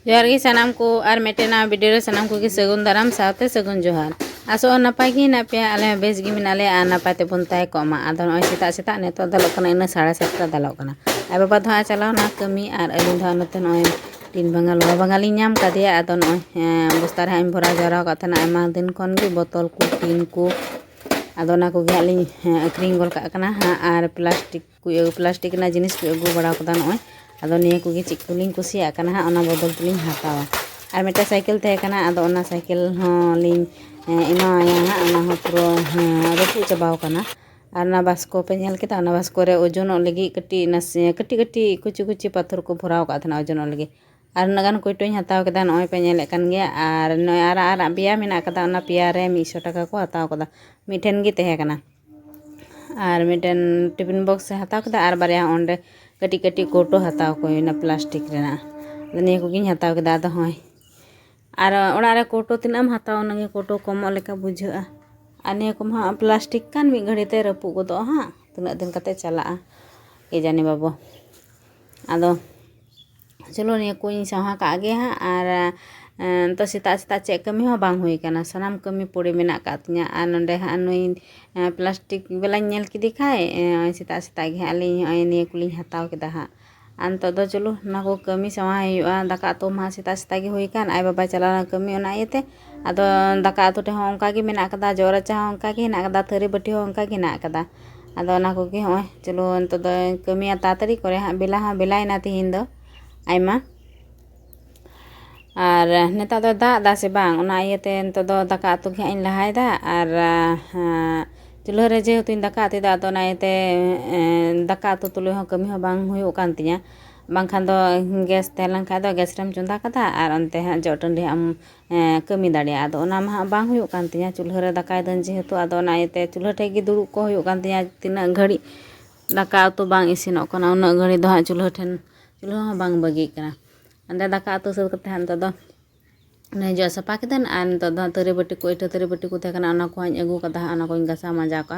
जोहार गे सानाम को और मेटेना वीडियो रे सानाम को की सगुन दाराम साथे सगुन जोहार आसो नापाय गे ना पे आले बेस गे मिनाले आ नापाय ते बन ताय कमा आदो नय सेता सेता नेतो दलो कना इन 7:30 दलो कना आय बाबा धो चलाव ना कमी और अलिन धो नते नय तीन बंगाल लोहा बंगाली नाम कादिया आदो नय बस्ता रे हम भरा जरा कथना आयमा दिन खन गे बोतल को टीन को आदो ना को गे आलिन अक्रिंग गोल का कना और प्लास्टिक ना जिनिस को अगु बड़ा कदा नय आदो निया को गे चिकुलिन कुसिया कना ओना बदल तुलिन हतावा और मेटा साइकिल तहे कना आदो ओना साइकिल लिन इमाया ओना हो पुरो रपु चाबाव कना और ना बास्को पे नेल केता ओना बास्को रे ओजन लगी कटी नसे कटी कटी कुची कुची पत्थर को भराव का थना ओजन लगी और नगान कोइटोኝ हताव केदा नय पे नेल कन गया और नय आरा बिया मेना कदा ओना पिया रे 100 टाका को हताव कदा मिठेन गे तहे कना और मिठेन टिफिन बॉक्स हताव कदा और बारिया ओंडे कटी कटी कोटो हताव को ना प्लास्टिक रेना निया को गिन हताव केदा आदो होय और ओड़ा रे कोटो तिनाम हताव नगे कोटो कमो लेका बुझा और निया को हाँ प्लास्टिक कान मी घड़ी ते रपु गोदो हाँ तिना दिन कते चला के जाने बाबो आदो चलो निया को इन सहा का गे हाँ और तो सेता सेता चे कमी हो बांग हुई काना सनाम कमी पड़े मेना कातnya और नंडे हाँ नुई प्लास्टिक बेला नेल की दिखाए सेता सेता गे आली निया कुलिन हताव केदा हाँ अंत दो चलो ना को कमी सवा हुआ दाका तो मा सेता सेता गे हुई कान आय बाबा चला कमी ओना इते आदो दाका तो टे हो onka गे मेना कदा जोरा चा हो onka गे ना कदा थरी बटी हो onka गे ना कदा आदो ना को गे होय चलो अंत दो कमी तातरी करे हाँ बेला ना तिहिन दो आयमा और नेता दो दा से बांग ओना इते अंत दो दाका तो गे इन लहाय दा और चूल्हा रे जेहेतु दाका आते दा तो ना इते दाका तो तुले हो कमी हो बांग हुई कान तिया बांखान दो गैस तेलन खा दो गैस रेम चुंदा कदा और अंते हाँ जो टंडी हम कमी दाड़े आदो ओना मा बांग हुई कान तिया चूल्हा रे दाका दन जेहेतु आदो ना इते चूल्हा ठे गे दुड़ुब को हुई कान तिया तिना घड़ी दाका तो बांग इसिनो कना उना घड़ी दो हाँ चूल्हा हो बांग बगी कना अंदे दाका तो सब कते हाँ दो ने जो सपा केदन और तो दो तरी बटी को इटा तरी बटी को थे कना ओना को अगु कदा ओना को गसा मजा का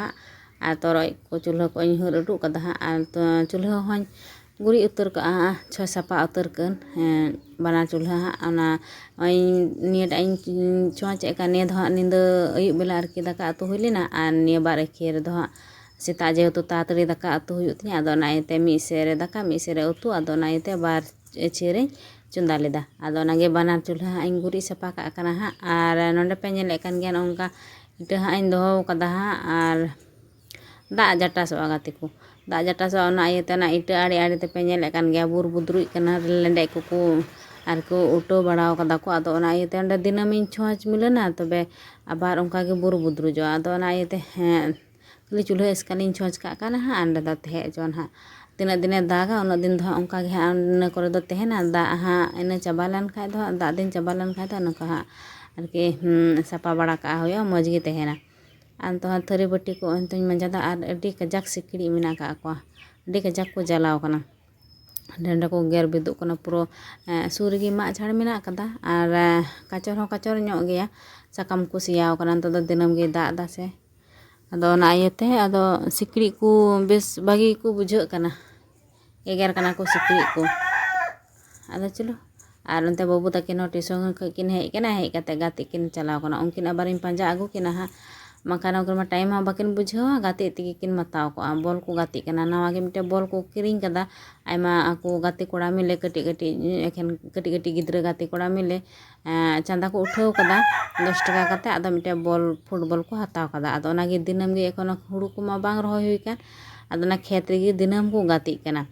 और तोरय को चूल्हा को हर उडू कदा और तो चूल्हा हों गुरी उतर का 6 सपा उतर कन बना चूल्हा ओना निया इन चोचे का ने दो निंद अयुब बेला आरकी दाका तो हुइलेना और निया बार खेर दो सेता जेहेतु तातड़ी दाका तो हुयुतिया आदो ना इते मिसेरे दाका मिसेरे उतु आदो ना इते बार चेरे चुंदा लेदा आदो नागे बना चूल्हा इन गुरी सपा का कना हाँ और नोंडे पे नेल कान गया ओंका इटा हाँ इन दो कदा हाँ और दा जटा सो गाते को दा जटा सो ओना इते ना इटा आड़ी आड़ी ते पे नेल कान गया बुर बुद्रुई कना लेंडे को और को उटो बढ़ाव कदा को आदो ओना इते ओंडे दिनम इन छोच मिलना तबे आबार ओंका गे बुर बुद्रु जो आदो ओना इते खाली चूल्हा एसकालिन छोच का कना हाँ अंडे दो ते जोन हाँ तीना दिन दागा उन दिन दो ओंका गे हाँ इन करे दो तेहना दा हाँ इन चाबा लन खाय दो दा दिन चाबा लन खाय दो नका हाँ आरकी सपा बड़ा का होया मज गे तेहना अंत हाँ थरी बटी को अंतुñ मजादा और अड्डी कजाक सिकड़ी मेना का को अड्डी कजाक को जलाव कना डंडा को गेर बिदु कना पुरो सुर गे मा झाड़ मेना कदा और काचर हो काचर ᱧᱚᱜ गया साकाम को सियाव कना अंत दो दिनम गे दा से आदो ना इते आदो सिकड़ी को बेस बागी को बुझाग कना एगर कना को सिकड़ी को आदो चलो और अंते बाबू तकिन टिशन किन हेज कते गाते किन चलाव कना उनकिन आबार इन पांजा आगू किना हाँ मकान मा टाइम हाँ बाकिन बुझावा गाते तेगे किन मताव को बॉल को गाते कना नवा गे मिटे बॉल को किरिंग कदा आयमा को गाते कोड़ा मिले कटी कटी एखन कटी कटी गिद्रा गाते कोड़ा मिले चांदा को उठाव कदा 10 टाका कते आदो मिटे बॉल फुटबॉल को हताव कदा आदो ओना गे दिनम गे एखोनो हुड़ू को मा बांग रहोय हुई कान आदो ना खेत रे दिनम को गाते कना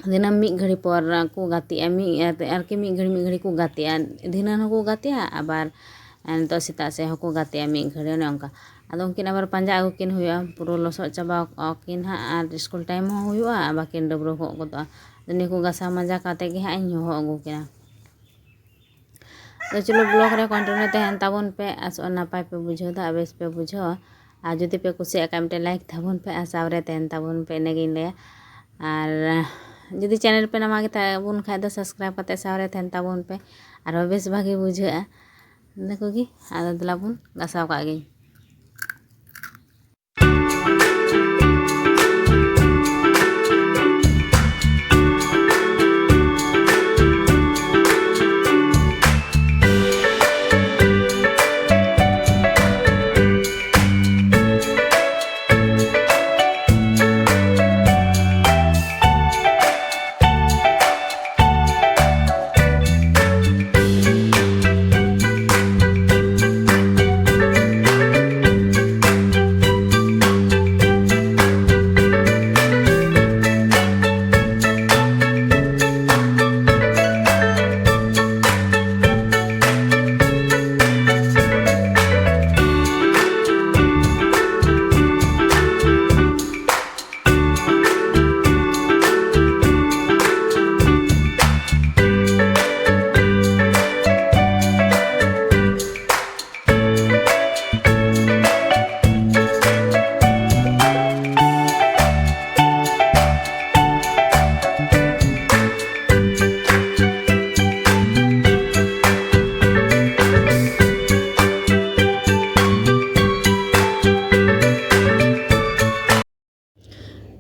दिनम मी घड़ी पर को गाते मी आरकी मी घड़ी को गाते दिनन को गाते आबार तो सेता से हको गाते मी घड़ी ओने ओंका आदो उनकिन आबार पांजा आगू किन हुआ पुरो लसो चाबा किन हाँ और स्कूल टाइम हो हुआ बाकिन डबरो हो गोदा दनी को गसा मजा काते गे हाँ इन हो आगू किना तो चलो ब्लॉग रे कंटिन्यू तहन ताबन पे आसो नापाय पे बुझो दा बेस पे बुझो और जुदी पे कुसिया का मिटे लाइक ताबन पे आसाव रे तहन ताबन पे नेगिन ले और जुदी चैनल पे नवा गे ताबन खाय दो सब्सक्राइब कते साव रे तहन ताबन पे और बेस भागे बुझा देखो गी आदो दलाबन गसाव का गे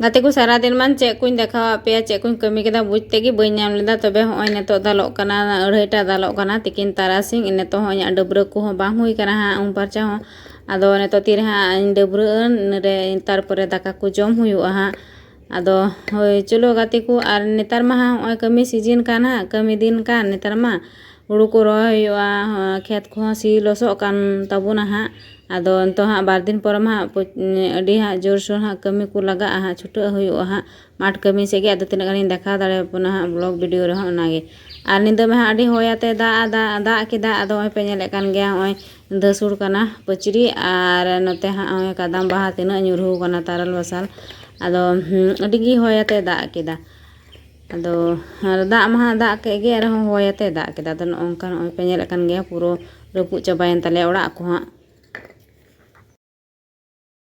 Gate ko sara din man cek kuñ dekha pe cek kuñ kami keda buj tegi bañ nyam leda tobe hoy neto dalok kana aढ़ाईटा dalok kana tikin tarasing ine to hoy dabra ko ho bang hui kana ha parcha ho ado neto tir ha dabra re tarpore daka ko jom huyuga ha ado hoy chulo gate ko ar netar ma ha hoy kami season kana kami din kan netar ma huru ko roy huyuga khet ko si losok kan tabuna ha ado ento ha bar din por ma adi ha jor sor ha kami ko laga ha chuta huyuga ha mat kami sege ado tina ganin dekha dare puna ha blog video re ha onage ar ninda ma adi hoyate da kida ado hoy pe nyele kan ge hoy dasur kana pachri ar note ha hoy kadam baha tina nyurhu kana taral basal ado adi gi hoyate da kida ado da ma da ke ge ar hoyate da kida ado onkan hoy pe nyele kan ge puro rapu chabayen tale orak ko ha